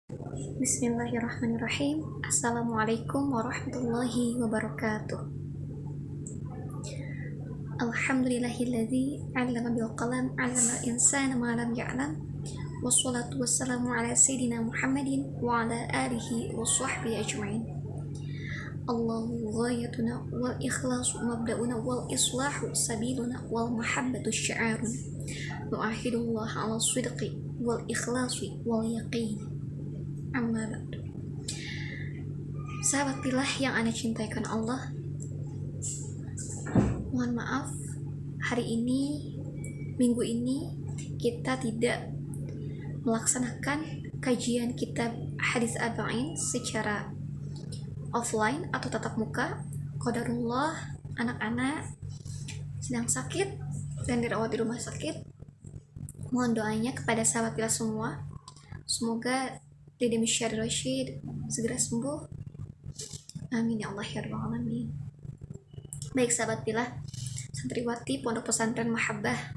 Bismillahirrahmanirrahim. Assalamualaikum warahmatullahi wabarakatuh. Alhamdulillahilladzi 'allama bil qalam 'allama al-insana ma lam ya'lam. Wassalatu wassalamu ala sayyidina Muhammadin wa ala alihi wa sahbihi ajma'in. Allahu ghayatuna wal ikhlasu mabda'una wal islahu sabiluna wal mahabbatu sya'arun. Nu'ahidullah ala sidqi wal ikhlasi wal yaqin. Amma ba'du. Sahabat pilah yang Anda cintaikan Allah, mohon maaf hari ini, minggu ini kita tidak melaksanakan kajian kitab hadis arba'in secara offline atau tatap muka. Qadarullah, anak-anak sedang sakit dan dirawat di rumah sakit. Mohon doanya kepada sahabat pilah semua, semoga Dede Misyari Rashid segera sembuh. Amin ya Allah ya Rabbal Alamin. Baik sahabat pilah, santriwati Pondok Pesantren Mahabbah,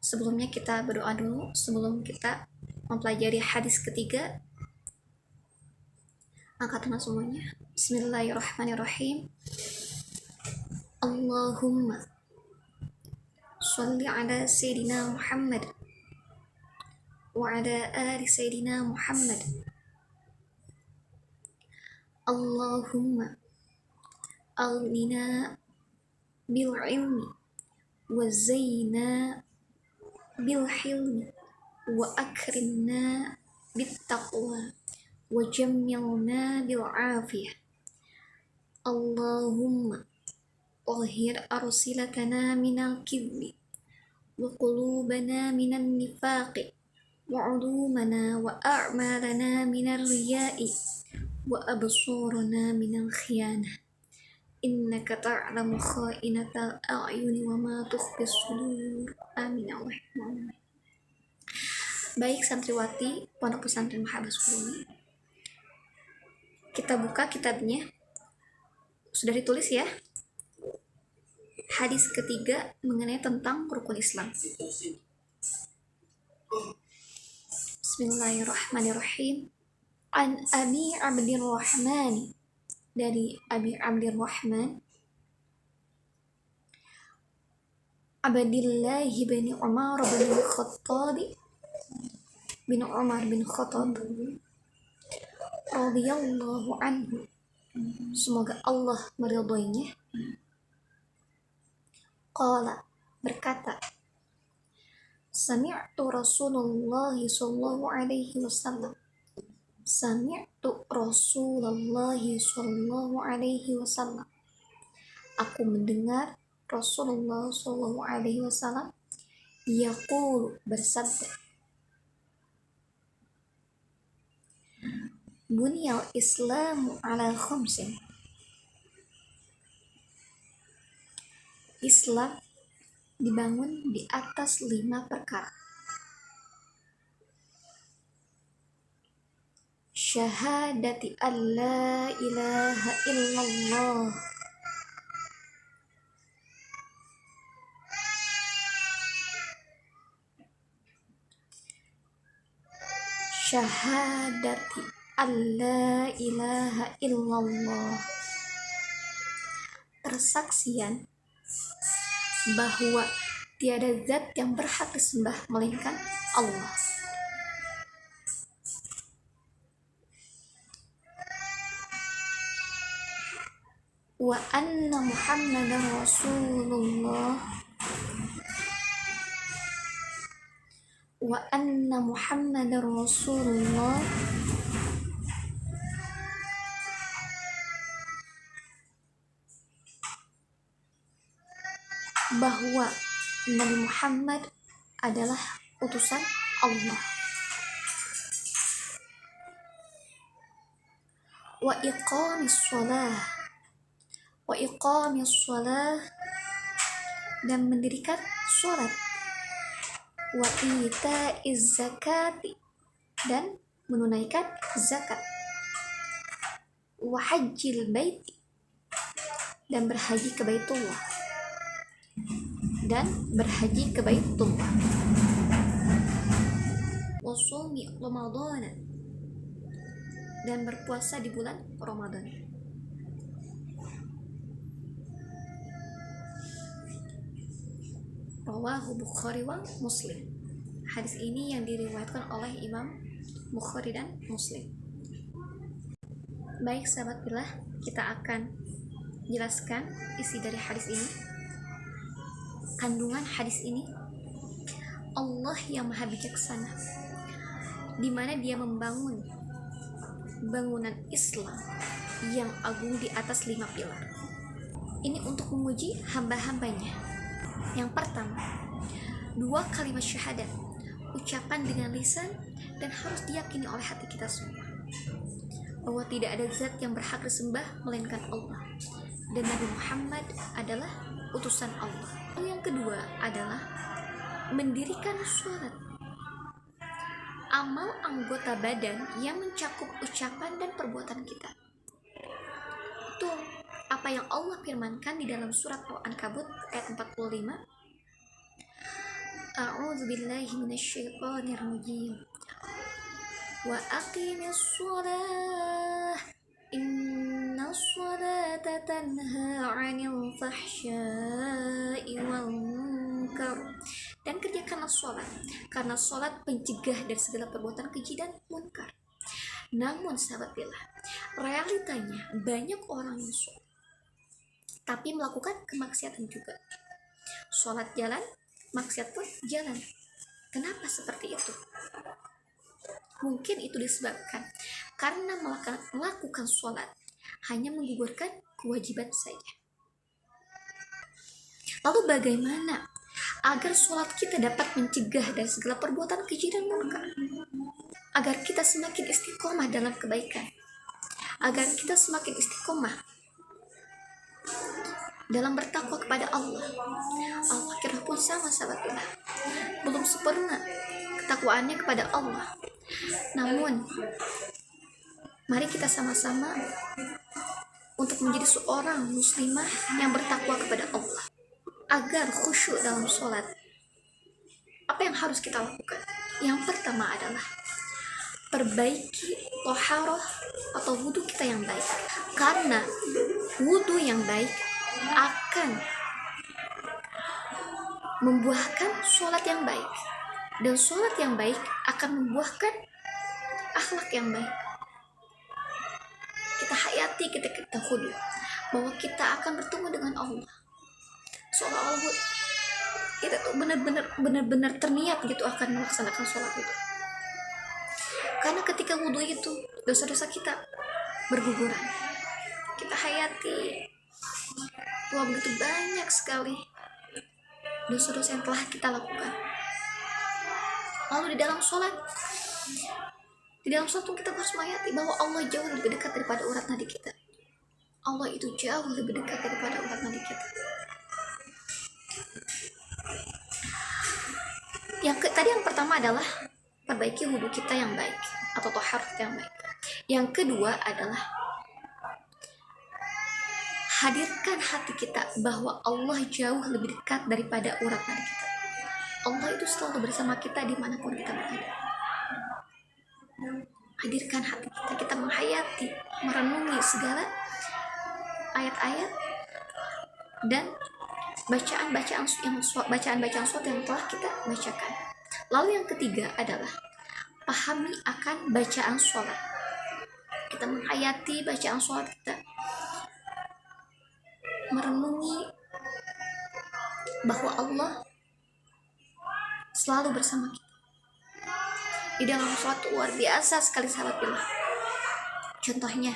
sebelumnya kita berdoa dulu sebelum kita mempelajari hadis ketiga. Angkat tangan semuanya. Bismillahirrahmanirrahim. Allahumma sholli ala sayyidina Muhammad wa ala ali sayyidina Muhammad. Allahumma aghnina bil ilmi wa zayyina bil hilmi wa akrimna bit taqwa wa jammilna bil afiyah. Allahumma tahhir arsilatana minal kibri wa qulubana minan nifaqi wa ulumana wa a'malana minar riya'i wa absurana minal khiyanah. Innaka ta'lamu kha'inatal a'yuni wa ma tukhfis sudur. Amin ya Allah. Baik santriwati Pondok Pesantren Mahabbah sebelumnya, kita buka kitabnya. Sudah ditulis ya, hadis ketiga mengenai tentang rukun Islam. Bismillahirrahmanirrahim. An Abi Abdirrahman, dari Abi Abdirrahman Abdillah bin Umar bin Khattab radhiyallahu anhu, semoga Allah meridhoinya. Qala, berkata, Sami'tu Rasulullah sallallahu alaihi wasallam. Sami'tu Rasulullah sallallahu alaihi wasallam. Aku mendengar Rasulullah sallallahu alaihi wasallam yaqulu, bersabda, Bunyal Islamu ala khamsin. Islam dibangun di atas 5 perkara. Syahadati an la ilaha illallah, syahadati an la ilaha illallah, persaksian bahwa tiada zat yang berhak disembah melainkan Allah. Wa anna Muhammadar Rasulullah, wa anna Muhammadar Rasulullah, bahwa Nabi Muhammad adalah utusan Allah. Wa iqamis shalah, dan mendirikan sholat. Wa itaiz zakati, dan menunaikan zakat. Wa hajjil baiti, dan berhaji ke Baitullah. wa shaumi Ramadan, dan berpuasa di bulan Ramadan. Rawahu Bukhari wa Muslim. Hadis ini yang diriwayatkan oleh Imam Bukhari dan Muslim. Baik sahabat billah, kita akan jelaskan isi dari hadis ini. Kandungan hadis ini, Allah yang maha bijaksana, di mana dia membangun bangunan Islam yang agung di atas 5 pilar. Ini untuk menguji hamba-hambanya. Yang pertama, 2 kalimat syahadat, ucapan dengan lisan dan harus diyakini oleh hati kita semua bahwa tidak ada zat yang berhak disembah melainkan Allah, dan Nabi Muhammad adalah utusan Allah. Lalu yang kedua adalah mendirikan sholat, amal anggota badan yang mencakup ucapan dan perbuatan kita. Itu apa yang Allah firmankan di dalam surat Al-Ankabut ayat 45. A'udzu billahi minasyaitonir rajim. Wa aqimis shalah innas sholata tanha 'anil fahsya'i wal munkar. Dan kerjakanlah sholat, karena sholat pencegah dari segala perbuatan keji dan munkar. Namun sahabat billah, realitanya banyak orang yang sholat tapi melakukan kemaksiatan juga. Sholat jalan, maksiat pun jalan. Kenapa seperti itu? Mungkin itu disebabkan karena melakukan sholat hanya menggugurkan kewajiban saja. Lalu bagaimana agar sholat kita dapat mencegah dari segala perbuatan keji dan munkar? Agar kita semakin istiqomah dalam kebaikan, agar kita semakin istiqomah dalam bertakwa kepada Allah. Al-Fatihah pun sama sahabat billah, belum sempurna ketakwaannya kepada Allah. Namun mari kita sama-sama untuk menjadi seorang muslimah yang bertakwa kepada Allah, agar khusyuk dalam sholat. Apa yang harus kita lakukan? Yang pertama adalah perbaiki toharoh atau wudhu kita yang baik, karena wudhu yang baik akan membuahkan sholat yang baik, dan sholat yang baik akan membuahkan akhlak yang baik. Kita hayati ketika kita wudhu bahwa kita akan bertemu dengan Allah, seolah-olah kita tuh benar-benar terniat gitu akan melaksanakan sholat itu. Karena ketika wudhu itu dosa-dosa kita berguguran. Kita hayati bahwa begitu banyak sekali dosa-dosa yang telah kita lakukan. Lalu di dalam sholat kita harus menghayati bahwa Allah jauh lebih dekat daripada urat nadi kita. Allah itu jauh lebih dekat daripada urat nadi kita. Yang pertama adalah perbaiki wudhu kita yang baik atau tohar kita yang baik. Yang kedua adalah hadirkan hati kita bahwa Allah jauh lebih dekat daripada urat nadi kita. Allah itu selalu bersama kita dimanapun kita berada. Hadirkan hati kita menghayati, merenungi segala ayat-ayat dan bacaan-bacaan surat yang telah kita bacakan. Lalu yang ketiga adalah pahami akan bacaan sholat. Kita menghayati bacaan sholat kita, merenungi bahwa Allah selalu bersama kita. Di dalam sholat luar biasa sekali sahabat billah. Contohnya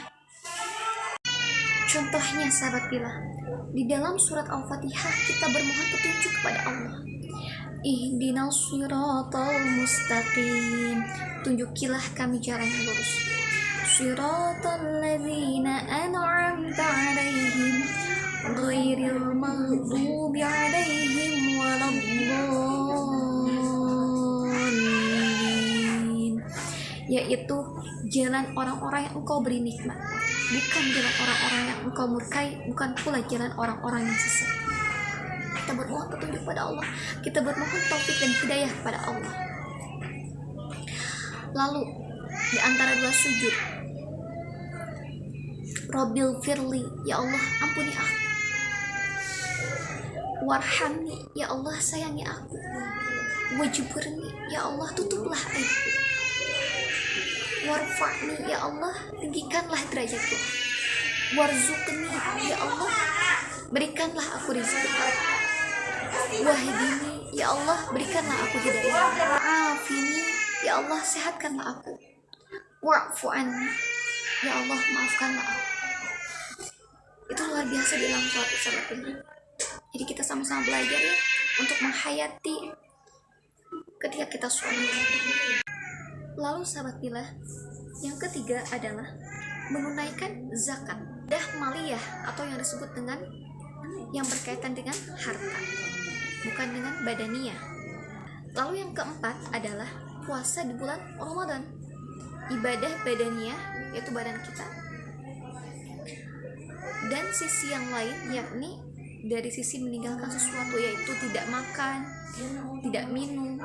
sahabat billah, di dalam surat Al-Fatihah kita bermohon petunjuk kepada Allah. Ihdinas siratal mustaqim, tunjukilah kami jalan yang lurus. Siratal ladzina an'amta 'alaihim ghairil maghdubi 'alaihim waladdallin, yaitu jalan orang-orang yang engkau beri nikmat, bukan jalan orang-orang yang engkau murkai, bukan pula jalan orang-orang yang sesat. Kita bermohon petunjuk pada Allah, kita bermohon taufik dan hidayah kepada Allah. Lalu di antara dua sujud, Robil firli, ya Allah ampuni aku. Warhamni, ya Allah sayangi aku. Wajburni, ya Allah tutuplah aibku. Warfa'ni, ya Allah tinggikanlah derajatku. Warzuqni, ya Allah berikanlah aku rezeki. Wahdini, ya Allah berikanlah aku hidayah. Afini, ya Allah sehatkanlah aku. Wa'fu anni, ya Allah maafkanlah aku. Itu luar biasa di dalam sholat ini. Jadi kita sama-sama belajar ya untuk menghayati ketika kita sholat. Lalu sahabat bila, yang ketiga adalah menunaikan zakat dah maliyah, atau yang disebut dengan yang berkaitan dengan harta, bukan dengan badaniyah. Lalu yang keempat adalah puasa di bulan Ramadan, ibadah badaniyah yaitu badan kita, dan sisi yang lain yakni dari sisi meninggalkan sesuatu, yaitu tidak makan, tidak minum.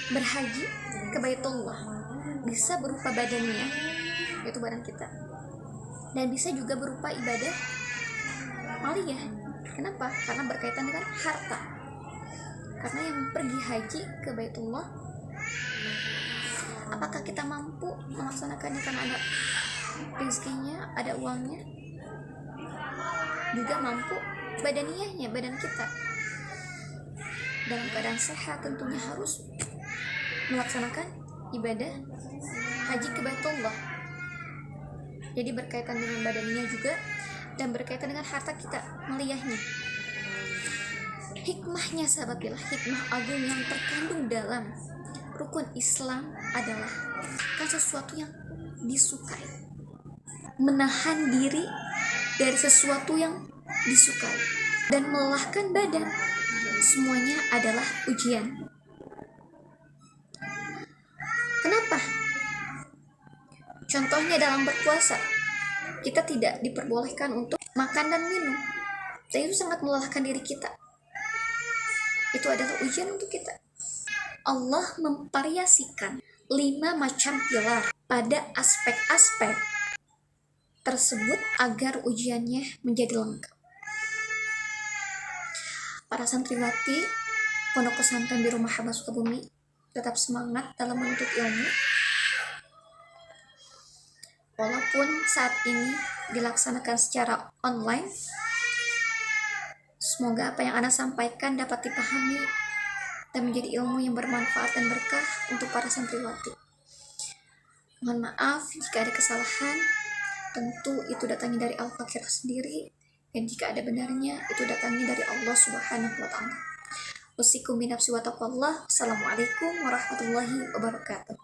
Berhaji ke Baitullah bisa berupa badannya, yaitu badan kita, dan bisa juga berupa ibadah maliyah. Kenapa? Karena berkaitan dengan harta. Karena yang pergi haji ke Baitullah, apakah kita mampu melaksanakannya karena ada rezekinya, ada uangnya? Juga mampu badaniyahnya, badan kita dalam keadaan sehat tentunya harus melaksanakan ibadah haji ke Baitullah. Jadi berkaitan dengan badannya juga, dan berkaitan dengan harta kita, maliyahnya. Hikmahnya sahabat billah, hikmah agung yang terkandung dalam rukun Islam adalah kan sesuatu yang disukai, menahan diri dari sesuatu yang disukai, dan melelahkan badan, semuanya adalah ujian. Kenapa? Contohnya dalam berpuasa, kita tidak diperbolehkan untuk makan dan minum, dan itu sangat melelahkan diri kita. Itu adalah ujian untuk kita. Allah memvariasikan 5 macam pilar pada aspek-aspek tersebut agar ujiannya menjadi lengkap. Para santriwati Pondok Pesantren Biru Mahabbah Sukabumi tetap semangat dalam menuntut ilmu. Walaupun saat ini dilaksanakan secara online, semoga apa yang Ana sampaikan dapat dipahami dan menjadi ilmu yang bermanfaat dan berkah untuk para santriwati. Mohon maaf jika ada kesalahan, tentu itu datangnya dari Al-Fakirah sendiri, dan jika ada benarnya itu datangnya dari Allah Subhanahu wa Ta'ala. Wassikum binafsi wa taqwallah. Assalamualaikum warahmatullahi wabarakatuh.